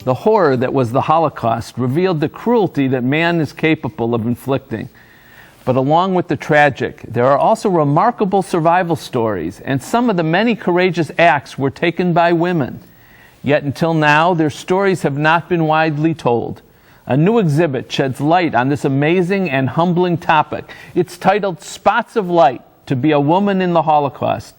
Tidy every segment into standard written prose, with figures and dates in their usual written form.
The horror that was the Holocaust revealed the cruelty that man is capable of inflicting. But along with the tragic, there are also remarkable survival stories, and some of the many courageous acts were taken by women. Yet until now, their stories have not been widely told. A new exhibit sheds light on this amazing and humbling topic. It's titled Spots of Light: To Be a Woman in the Holocaust.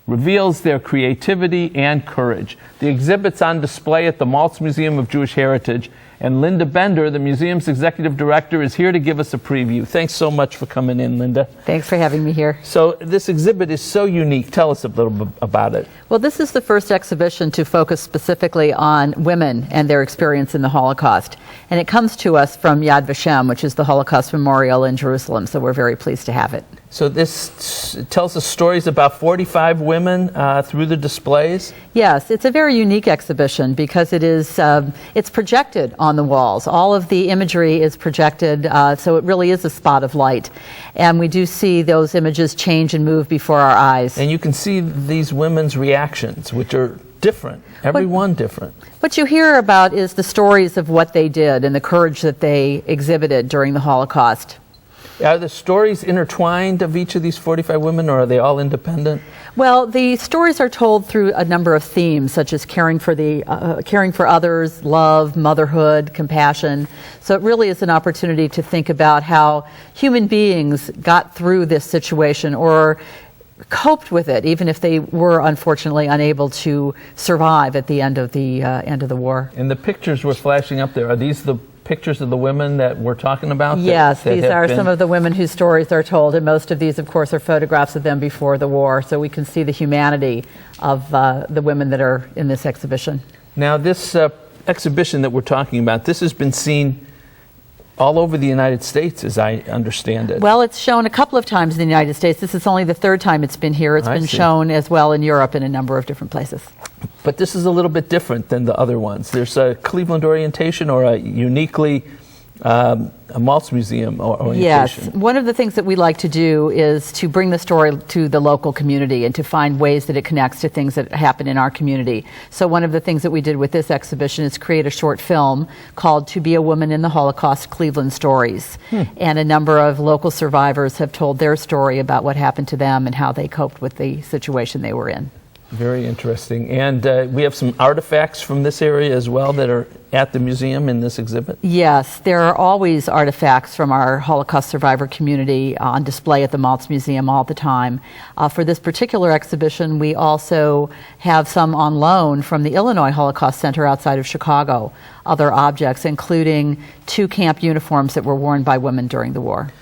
Reveals their creativity and courage. The exhibit's on display at the Maltz Museum of Jewish Heritage, and Linda Bender, the museum's executive director, is here to give us a preview. Thanks so much for coming in, Linda. Thanks for having me here. So this exhibit is so unique. Tell us a little bit about it. Well, this is the first exhibition to focus specifically on women and their experience in the Holocaust. And it comes to us from Yad Vashem, which is the Holocaust Memorial in Jerusalem, so we're very pleased to have it. So this tells us stories about 45 women through the displays? Yes, it's a very unique exhibition because it's projected on the walls. All of the imagery is projected, so it really is a spot of light. And we do see those images change and move before our eyes. And you can see these women's reactions, which are different, everyone different. What you hear about is the stories of what they did and the courage that they exhibited during the Holocaust. Are the stories intertwined of each of these 45 women, or are they all independent? Well, the stories are told through a number of themes, such as caring for others, love, motherhood, compassion. So it really is an opportunity to think about how human beings got through this situation or coped with it, even if they were unfortunately unable to survive at the end of the war. And the pictures were flashing up there. Are these the pictures of the women that we're talking about? Yes, these are some of the women whose stories are told, and most of these, of course, are photographs of them before the war, so we can see the humanity of the women that are in this exhibition. Now, this exhibition that we're talking about, this has been seen all over the United States, as I understand it. Well, it's shown a couple of times in the United States. This is only the third time it's been here. It's been shown as well in Europe in a number of different places. But this is a little bit different than the other ones. There's a Cleveland orientation or a uniquely a Maltz Museum orientation. Yes. One of the things that we like to do is to bring the story to the local community and to find ways that it connects to things that happen in our community. So one of the things that we did with this exhibition is create a short film called To Be a Woman in the Holocaust: Cleveland Stories. And a number of local survivors have told their story about what happened to them and how they coped with the situation they were in. Very interesting. And we have some artifacts from this area as well that are at the museum in this exhibit? Yes, there are always artifacts from our Holocaust survivor community on display at the Maltz Museum all the time. For this particular exhibition, we also have some on loan from the Illinois Holocaust Center outside of Chicago, other objects, including 2 camp uniforms that were worn by women during the war.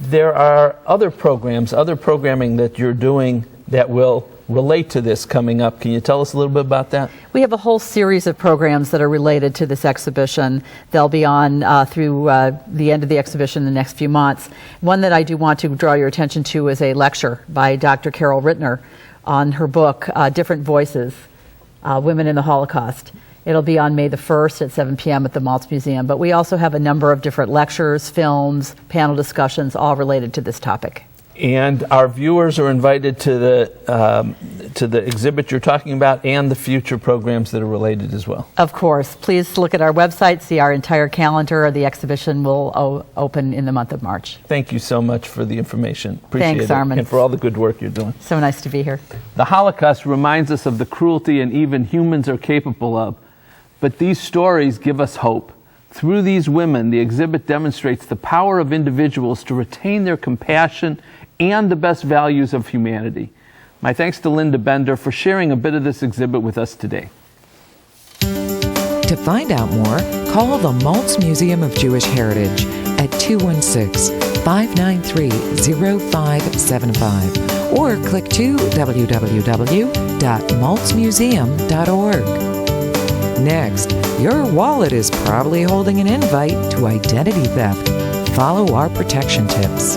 There are other programs, other programming that you're doing that will relate to this coming up. Can you tell us a little bit about that? We have a whole series of programs that are related to this exhibition. They'll be on through the end of the exhibition in the next few months. One that I do want to draw your attention to is a lecture by Dr. Carol Rittner on her book, Different Voices, Women in the Holocaust. It'll be on May the 1st at 7 p.m. at the Maltz Museum. But we also have a number of different lectures, films, panel discussions, all related to this topic. And our viewers are invited to the exhibit you're talking about and the future programs that are related as well. Of course. Please look at our website, see our entire calendar. The exhibition will open in the month of March. Thank you so much for the information. Appreciate Thanks, it. Armin. And for all the good work you're doing. So nice to be here. The Holocaust reminds us of the cruelty and even humans are capable of. But these stories give us hope. Through these women, the exhibit demonstrates the power of individuals to retain their compassion and the best values of humanity. My thanks to Linda Bender for sharing a bit of this exhibit with us today. To find out more, call the Maltz Museum of Jewish Heritage at 216-593-0575 or click to www.maltzmuseum.org. Next, your wallet is probably holding an invite to identity theft. Follow our protection tips.